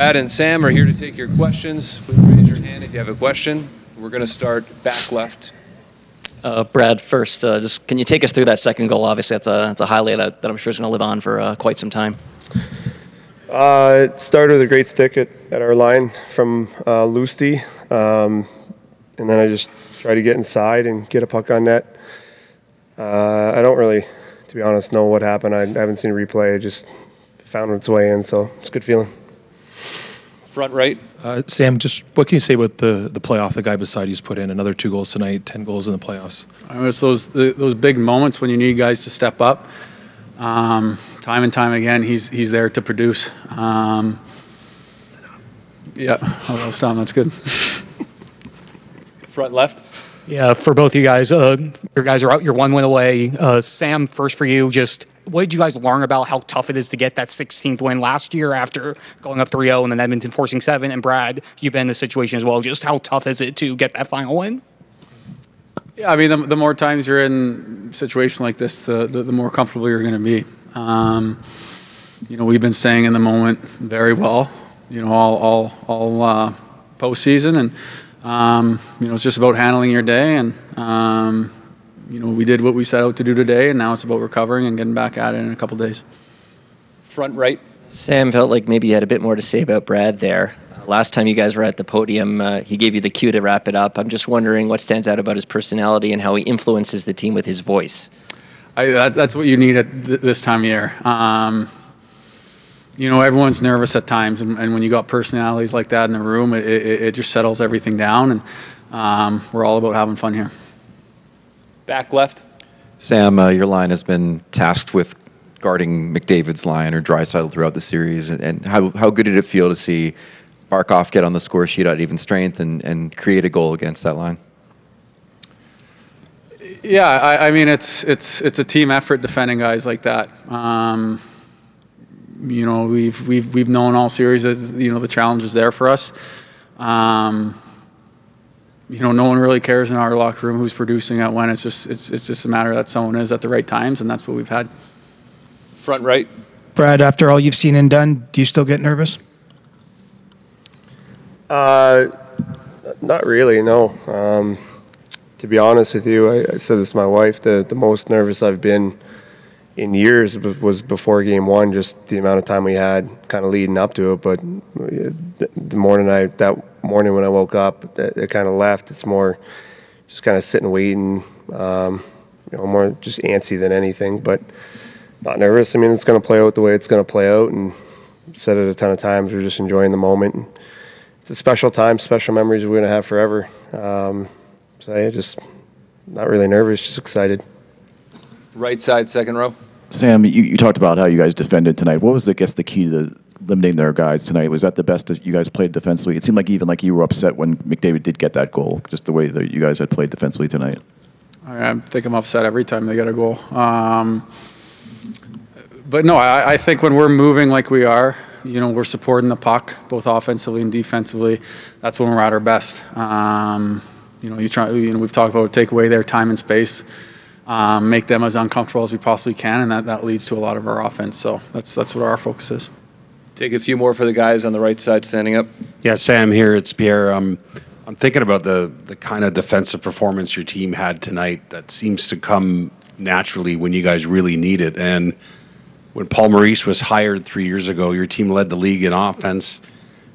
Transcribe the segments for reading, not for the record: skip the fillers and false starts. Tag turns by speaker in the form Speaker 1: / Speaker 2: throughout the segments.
Speaker 1: Brad and Sam are here to take your questions. Please raise your hand if you have a question. We're going to start back left.
Speaker 2: Brad, first, just can you take us through that second goal? Obviously, that's a highlight that I'm sure is going to live on for quite some time.
Speaker 3: It started with a great stick at our line from Lusty, and then I just tried to get inside and get a puck on net. I don't really, to be honest, know what happened. I haven't seen a replay. It just found its way in, so it's a good feeling.
Speaker 1: Front right.
Speaker 4: Sam, just what can you say about the playoff the guy beside you's put in? Another 2 goals tonight, 10 goals in the playoffs.
Speaker 5: I mean, it's those big moments when you need guys to step up. Time and time again, he's there to produce. Yeah, I'll stop. That's good.
Speaker 1: Front left.
Speaker 6: Yeah, for both of you guys, your guys are out. You're 1 win away. Sam, first for you, just what did you guys learn about how tough it is to get that 16th win last year after going up 3-0 and then Edmonton forcing 7? And Brad, you've been in this situation as well. Just how tough is it to get that final win?
Speaker 5: Yeah, I mean, the more times you're in a situation like this, the more comfortable you're going to be. You know, we've been staying in the moment very well, you know, all postseason. And, you know, it's just about handling your day. And, you know, we did what we set out to do today, and now it's about recovering and getting back at it in a couple days.
Speaker 1: Front right.
Speaker 2: Sam, felt like maybe you had a bit more to say about Brad there. Last time you guys were at the podium, he gave you the cue to wrap it up. I'm just wondering what stands out about his personality and how he influences the team with his voice.
Speaker 5: That's what you need at this time of year. You know, everyone's nervous at times, and when you got personalities like that in the room, it just settles everything down, and we're all about having fun here.
Speaker 1: Back left.
Speaker 7: Sam, your line has been tasked with guarding McDavid's line or Draisaitl throughout the series, and how good did it feel to see Barkov get on the score sheet at even strength and create a goal against that line?
Speaker 5: Yeah, I mean, it's a team effort defending guys like that. You know, we've known all series that, you know, the challenge is there for us. You know, no one really cares in our locker room who's producing at when. It's just a matter that someone is at the right times, and that's what we've had.
Speaker 1: Front right.
Speaker 8: Brad, after all you've seen and done, do you still get nervous?
Speaker 3: Not really, no. To be honest with you, I said this to my wife, the most nervous I've been in years was before game 1, just the amount of time we had kind of leading up to it. But that morning when I woke up, it kind of left. It's more just kind of sitting waiting, you know, more just antsy than anything, but not nervous. I mean, it's going to play out the way it's going to play out, and said it a ton of times, we're just enjoying the moment. And it's a special time, special memories we're going to have forever. So yeah, just not really nervous, just excited.
Speaker 1: Right side, second row.
Speaker 9: Sam, you talked about how you guys defended tonight. What was, I guess, the key to limiting their guys tonight? Was that the best that you guys played defensively? It seemed like even like you were upset when McDavid did get that goal, just the way that you guys had played defensively tonight.
Speaker 5: I think I'm upset every time they get a goal. But no, I think when we're moving like we are, you know, we're supporting the puck both offensively and defensively. That's when we're at our best. You know, we've talked about take away their time and space, make them as uncomfortable as we possibly can, and that leads to a lot of our offense. So that's what our focus is.
Speaker 1: Take a few more for the guys on the right side standing up.
Speaker 10: Yeah, Sam here. It's Pierre. I'm thinking about the kind of defensive performance your team had tonight that seems to come naturally when you guys really need it. And when Paul Maurice was hired 3 years ago, your team led the league in offense,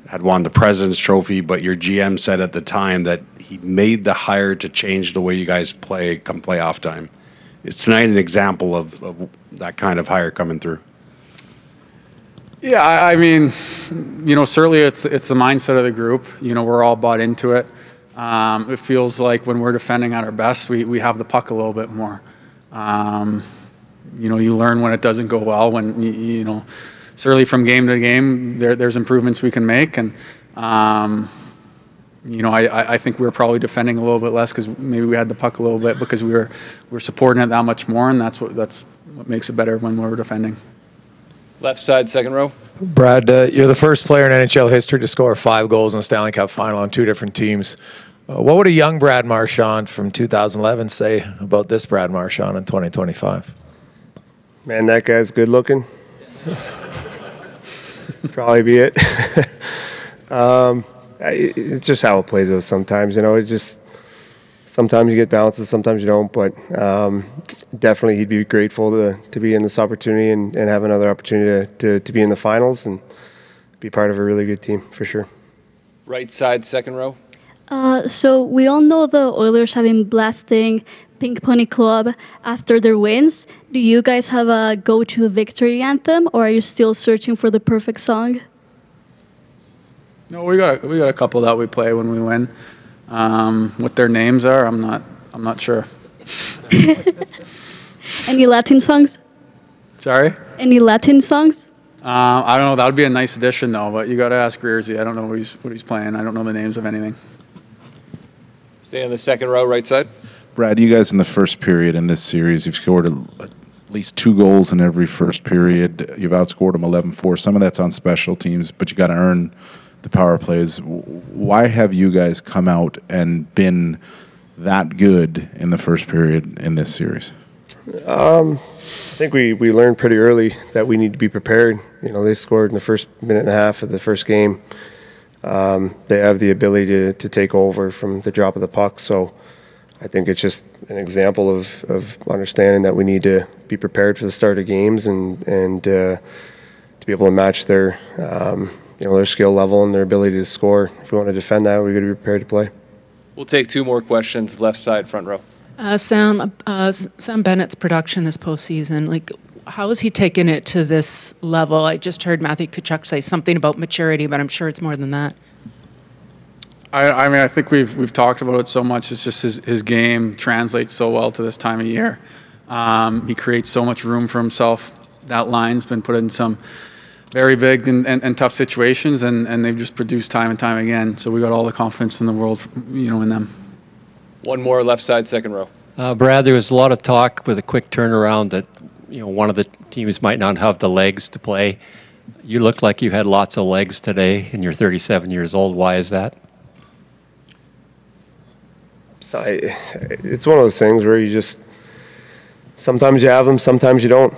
Speaker 10: had won the President's Trophy, but your GM said at the time that he made the hire to change the way you guys play come playoff time. Is tonight an example of that kind of hire coming through?
Speaker 5: Yeah, I mean, you know, certainly it's the mindset of the group. You know, we're all bought into it. It feels like when we're defending at our best, we have the puck a little bit more. You know, you learn when it doesn't go well. When you know, certainly from game to game, there's improvements we can make, and you know, I think we were probably defending a little bit less because maybe we had the puck a little bit because we're supporting it that much more, and that's what makes it better when we're defending.
Speaker 1: Left side, second row.
Speaker 11: Brad, you're the first player in NHL history to score 5 goals in a Stanley Cup final on 2 different teams. What would a young Brad Marchand from 2011 say about this Brad Marchand in 2025?
Speaker 3: Man, that guy's good looking. probably be it. It's just how it plays out sometimes. It just sometimes you get bounces, sometimes you don't. But definitely, he'd be grateful to be in this opportunity and have another opportunity to be in the finals and be part of a really good team for sure.
Speaker 1: Right side, second row.
Speaker 12: So we all know the Oilers have been blasting Pink Pony Club after their wins. Do you guys have a go-to victory anthem, or are you still searching for the perfect song?
Speaker 5: No, we got a couple that we play when we win. What their names are, I'm not sure.
Speaker 12: Any Latin songs?
Speaker 5: Sorry?
Speaker 12: Any Latin songs?
Speaker 5: I don't know. That would be a nice addition, though. But you got to ask Rearsy. I don't know what he's playing. I don't know the names of anything.
Speaker 1: Stay on the second row, right side.
Speaker 13: Brad, you guys in the first period in this series, you've scored at least 2 goals in every first period. You've outscored them 11-4. Some of that's on special teams, but you got to earn the power plays. Why have you guys come out and been that good in the first period in this series?
Speaker 3: I think we learned pretty early that we need to be prepared. They scored in the first minute and a half of the first game. They have the ability to take over from the drop of the puck. So I think it's just an example of understanding that we need to be prepared for the start of games and to be able to match their their skill level and their ability to score. If we want to defend that, we've got to be prepared to play.
Speaker 1: We'll take 2 more questions, left side, front row.
Speaker 14: Sam Bennett's production this postseason, how has he taken it to this level? I just heard Matthew Tkachuk say something about maturity, but I'm sure it's more than that.
Speaker 5: I mean, I think we've talked about it so much. It's just his game translates so well to this time of year. He creates so much room for himself. That line's been put in some very big and tough situations, and they've just produced time and time again. So we got all the confidence in the world, in them.
Speaker 1: 1 more, left side, second row.
Speaker 15: Brad, there was a lot of talk with a quick turnaround that one of the teams might not have the legs to play. You look like you had lots of legs today, and you're 37 years old. Why is that?
Speaker 3: So it's one of those things where you just sometimes you have them, sometimes you don't.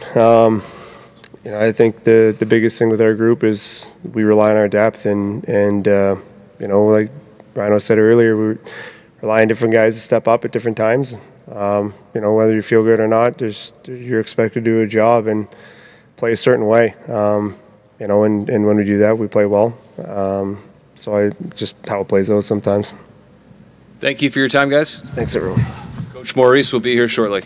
Speaker 3: I think the biggest thing with our group is we rely on our depth, and like Rhino said earlier, we rely on different guys to step up at different times. Whether you feel good or not, you're expected to do a job and play a certain way. And when we do that, we play well. So just how it plays out sometimes.
Speaker 1: Thank you for your time, guys.
Speaker 3: Thanks, everyone.
Speaker 1: Coach Maurice will be here shortly.